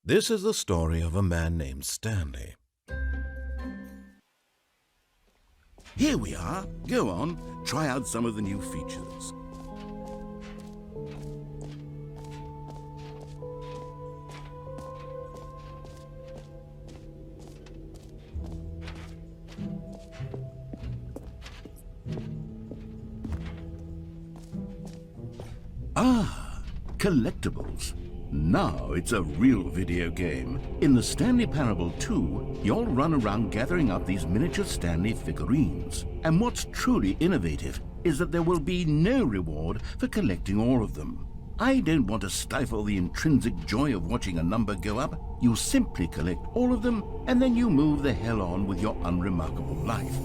This is the story of a man named Stanley. Here we are. Go on, try out some of the new features. Ah, collectibles. Now it's a real video game. In the Stanley Parable 2, you'll run around gathering up these miniature Stanley figurines. And what's truly innovative is that there will be no reward for collecting all of them. I don't want to stifle the intrinsic joy of watching a number go up. You simply collect all of them, and then you move the hell on with your unremarkable life.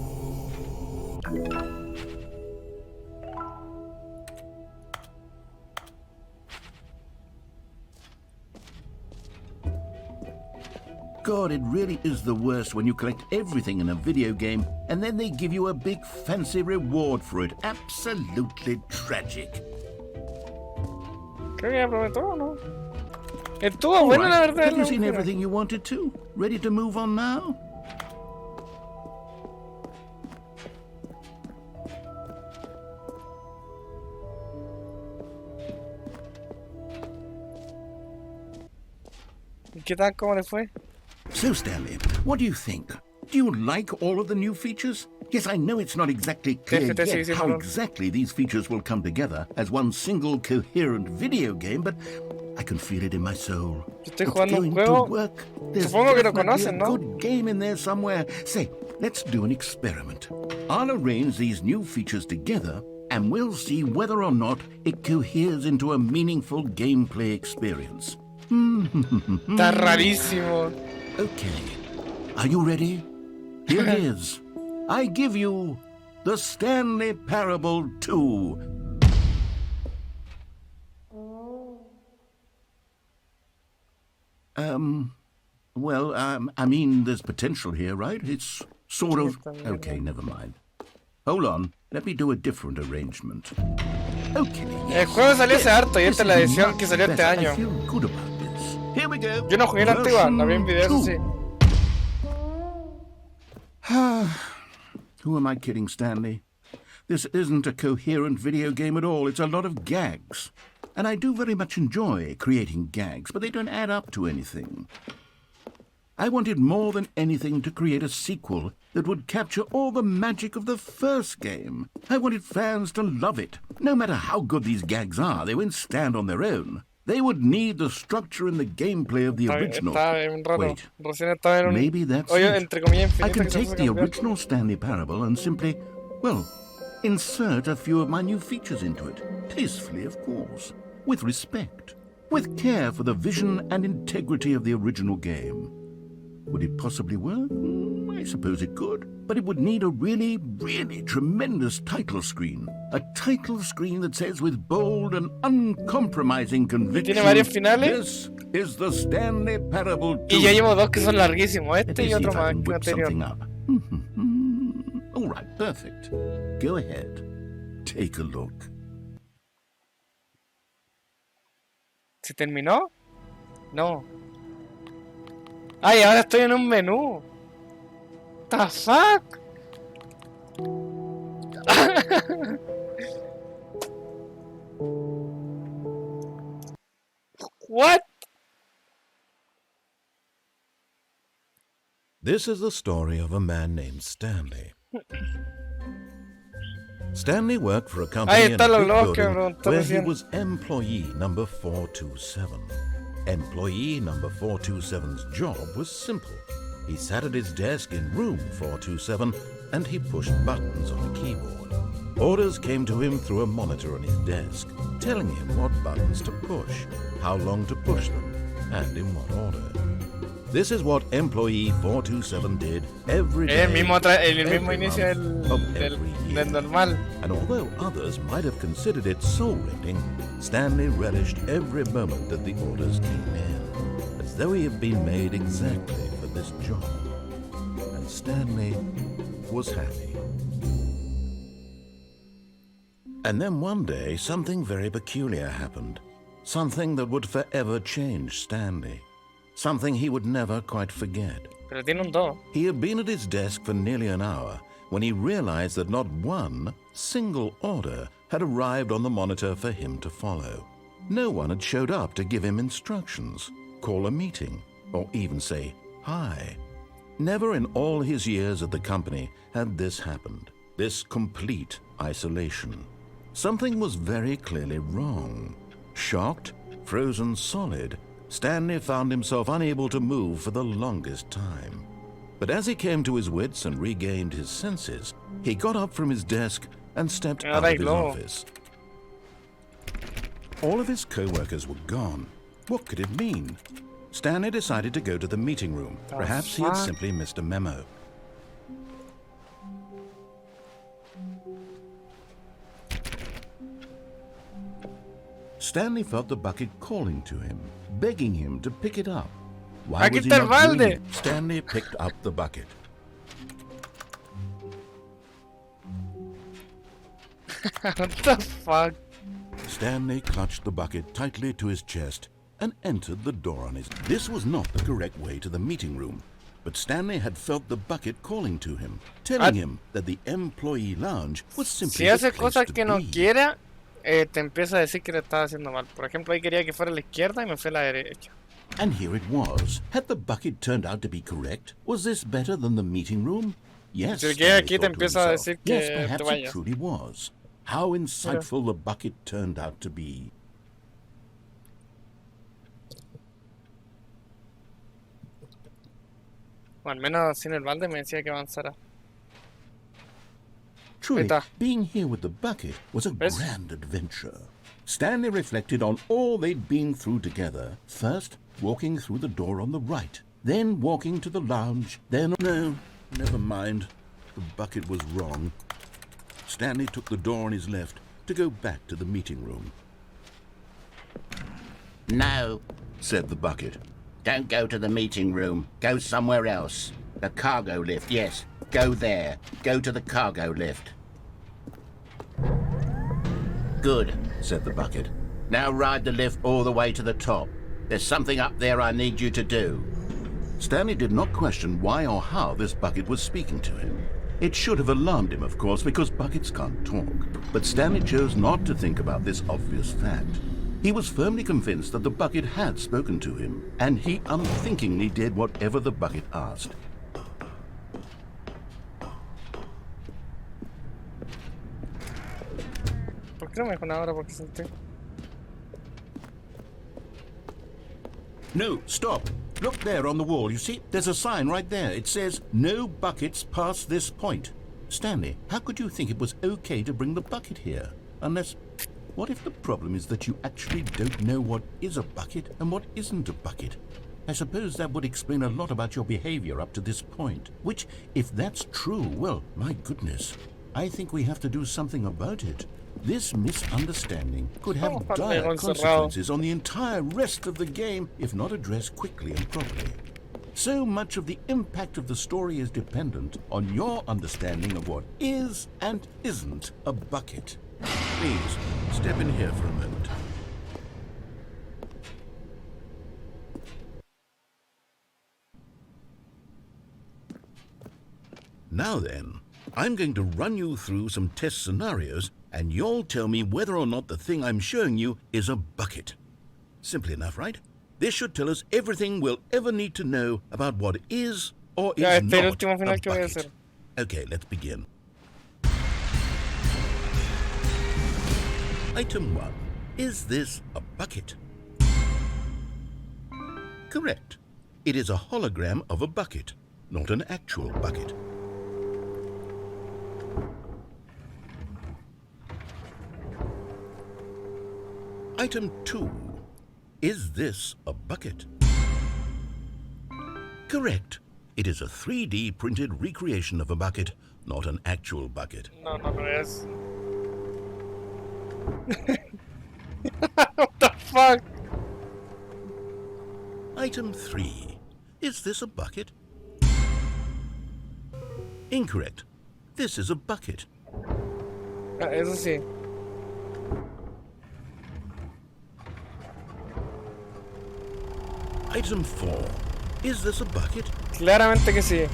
God, it really is the worst when you collect everything in a video game and then they give you a big fancy reward for it. Absolutely tragic. Creo que ya probé todo, ¿no? Estuvo bueno, la verdad. Have you seen everything you wanted to? Ready to move on now? ¿Y qué tal? ¿Cómo le fue? So, Stanley, what do you think? Do you like all of the new features? Yes, I know it's not exactly clear yet how exactly these features will come together as one single coherent video game, but I can feel it in my soul. Estoy jugando un juego. Supongo que lo conocen, ¿no? Good game in there somewhere. Say, let's do an experiment. I'll arrange these new features together, and we'll see whether or not it coheres into a meaningful gameplay experience. Está rarísimo. Okay, are you ready? Here it is. I give you the Stanley Parable 2. I mean, there's potential here, right? It's sort of... Okay, never mind. Hold on, let me do a different arrangement. Okay, El juego salió hace harto y esta es la edición que salió este año. I feel good about this. Here we go. Yo no jugué la antigua, la vi en videos así. Who am I kidding, Stanley? This isn't a coherent video game at all. It's a lot of gags. And I do very much enjoy creating gags, but they don't add up to anything. I wanted more than anything to create a sequel that would capture all the magic of the first game. I wanted fans to love it. No matter how good these gags are, they won't stand on their own. They would need the structure and the gameplay of the original. Wait, maybe that's it. I can take the original Stanley Parable and simply, well, insert a few of my new features into it. Tastefully, of course. With respect. With care for the vision and integrity of the original game. Would it possibly work? I suppose it could. But it would need a really, really tremendous title screen. A title screen that says with bold and uncompromising conviction, this is the Stanley Parable 2. Y ya llevo dos que son larguísimos, este y otro más que anterior. All right, perfect. Go ahead. Take a look. ¿Se terminó? No. Ay, ahora estoy en un menú. The fuck? What? This is the story of a man named Stanley. Stanley worked for a company in a big building where he was employee number 427. Employee number 427's job was simple. He sat at his desk in room 427 and he pushed buttons on a keyboard. Orders came to him through a monitor on his desk, telling him what buttons to push, how long to push them, and in what order. This is what employee 427 did every day. El mismo inicio del normal. And although others might have considered it soul-rending, Stanley relished every moment that the orders came in, as though he had been made exactly for this job. And Stanley was happy. And then one day, something very peculiar happened. Something that would forever change Stanley. something he would never quite forget. Pero tiene un 2. He had been at his desk for nearly an hour when he realized that not one single order had arrived on the monitor for him to follow. No one had showed up to give him instructions, call a meeting, or even say hi. Never in all his years at the company had this happened, this complete isolation. Something was very clearly wrong. Shocked, frozen solid, Stanley found himself unable to move for the longest time. But as he came to his wits and regained his senses, he got up from his desk and stepped out of his office. All of his co-workers were gone. What could it mean? Stanley decided to go to the meeting room. Perhaps he had simply missed a memo. Stanley felt the bucket calling to him, begging him to pick it up. Why was he not doing it? Stanley picked up the bucket. What the fuck? Stanley clutched the bucket tightly to his chest and entered the door on his... This was not the correct way to the meeting room, but Stanley had felt the bucket calling to him, telling him that the employee lounge was simply the place to be. Si hace cosas que no quiera, te empieza a decir que le estaba haciendo mal. Por ejemplo, ahí quería que fuera a la izquierda y me fue a la derecha. And here it was. Had the bucket turned out to be correct? Was this better than the meeting room? Yes, Si que aquí te empieza a decir que yes, te perhaps it vayas. truly was. How insightful the bucket turned out to be. O al menos sin el balde me decía que avanzara. Truly, being here with the bucket was a grand adventure. Stanley reflected on all they'd been through together. First, walking through the door on the right, then walking to the lounge, then... No, never mind. The bucket was wrong. Stanley took the door on his left to go back to the meeting room. No, said the bucket. Don't go to the meeting room. Go somewhere else. The cargo lift, yes. Go there. Go to the cargo lift. Good, said the bucket. Now ride the lift all the way to the top. There's something up there I need you to do. Stanley did not question why or how this bucket was speaking to him. It should have alarmed him, of course, because buckets can't talk. But Stanley chose not to think about this obvious fact. He was firmly convinced that the bucket had spoken to him, and he unthinkingly did whatever the bucket asked. ¿Por qué no me dijo nada ahora? Porque senté. No, stop. Look there on the wall. You see, there's a sign right there. It says, no buckets past this point. Stanley, how could you think it was okay to bring the bucket here? Unless, what if the problem is that you actually don't know what is a bucket and what isn't a bucket? I suppose that would explain a lot about your behavior up to this point. Which, if that's true, well, my goodness, I think we have to do something about it. This misunderstanding could have dire consequences on the entire rest of the game if not addressed quickly and properly. So much of the impact of the story is dependent on your understanding of what is and isn't a bucket. Please, step in here for a moment. Now then, I'm going to run you through some test scenarios and you'll tell me whether or not the thing I'm showing you is a bucket. Simple enough, right? This should tell us everything we'll ever need to know about what is or is not a bucket. Okay, let's begin. Item 1. Is this a bucket? Correct. It is a hologram of a bucket, not an actual bucket. Item 2. Is this a bucket? Correct. It is a 3D printed recreation of a bucket, not an actual bucket. No es. What the fuck? Item 3. Is this a bucket? Incorrect. This is a bucket. Eso sí. Item 4. Is this a bucket? Claramente que sí.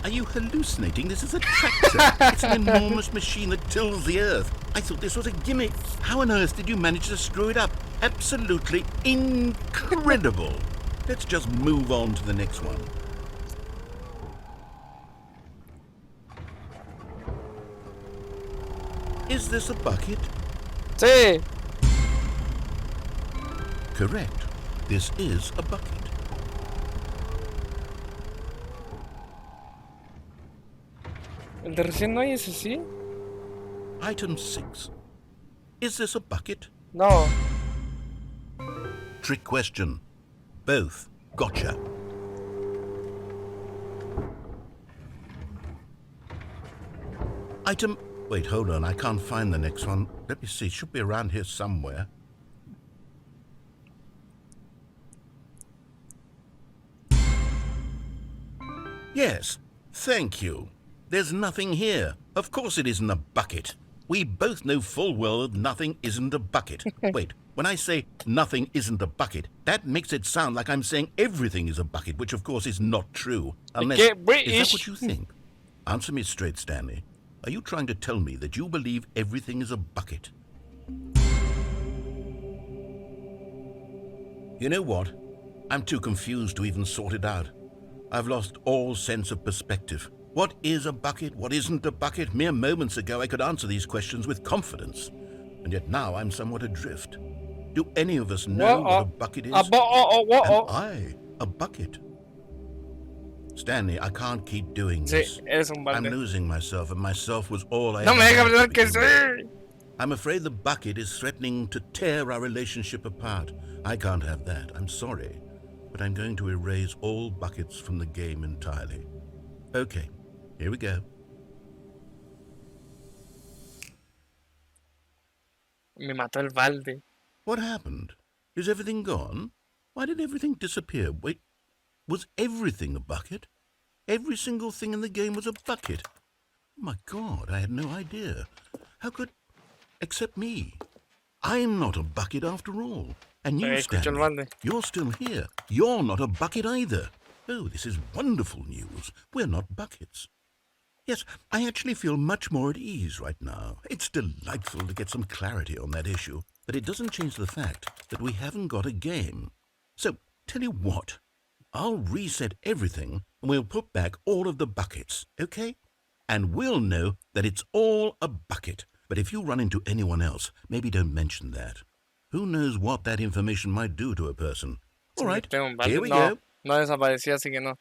Are you hallucinating? This is a tractor. It's an enormous machine that tills the earth. I thought this was a gimmick. How on earth did you manage to screw it up? Absolutely incredible. Let's just move on to the next one. Is this a bucket? Sí. Correct. This is a bucket. El de recién no hay ese sí. Item 6. Is this a bucket? No. Trick question. Both. Gotcha. Item... Wait, hold on. I can't find the next one. Let me see. It should be around here somewhere. Yes. Thank you. There's nothing here. Of course it isn't a bucket. We both know full well that nothing isn't a bucket. Wait, when I say nothing isn't a bucket, that makes it sound like I'm saying everything is a bucket, which of course is not true. Unless... Is that what you think? Answer me straight, Stanley. Are you trying to tell me that you believe everything is a bucket? You know what? I'm too confused to even sort it out. I've lost all sense of perspective. What is a bucket? What isn't a bucket? Mere moments ago I could answer these questions with confidence. And yet now I'm somewhat adrift. Do any of us know what a bucket is? Am I a bucket? Stanley, I can't keep doing this. Sí, eres un balde. I'm losing myself, and myself was all I No me ever deja had hablar to que begin with. sí. I'm afraid the bucket is threatening to tear our relationship apart. I can't have that. I'm sorry. But I'm going to erase all buckets from the game entirely. Okay, here we go. Me mató el balde. What happened? Is everything gone? Why did everything disappear? Wait, was everything a bucket? Every single thing in the game was a bucket. Oh my God, I had no idea. How could... Except me. I'm not a bucket after all. And you, Stanley, you're still here. You're not a bucket either. Oh, this is wonderful news. We're not buckets. Yes, I actually feel much more at ease right now. It's delightful to get some clarity on that issue, but it doesn't change the fact that we haven't got a game. So, tell you what, I'll reset everything and we'll put back all of the buckets, okay? And we'll know that it's all a bucket. But if you run into anyone else, maybe don't mention that. Who knows what that information might do to a person? All right, here we go. No desaparecía, así que no.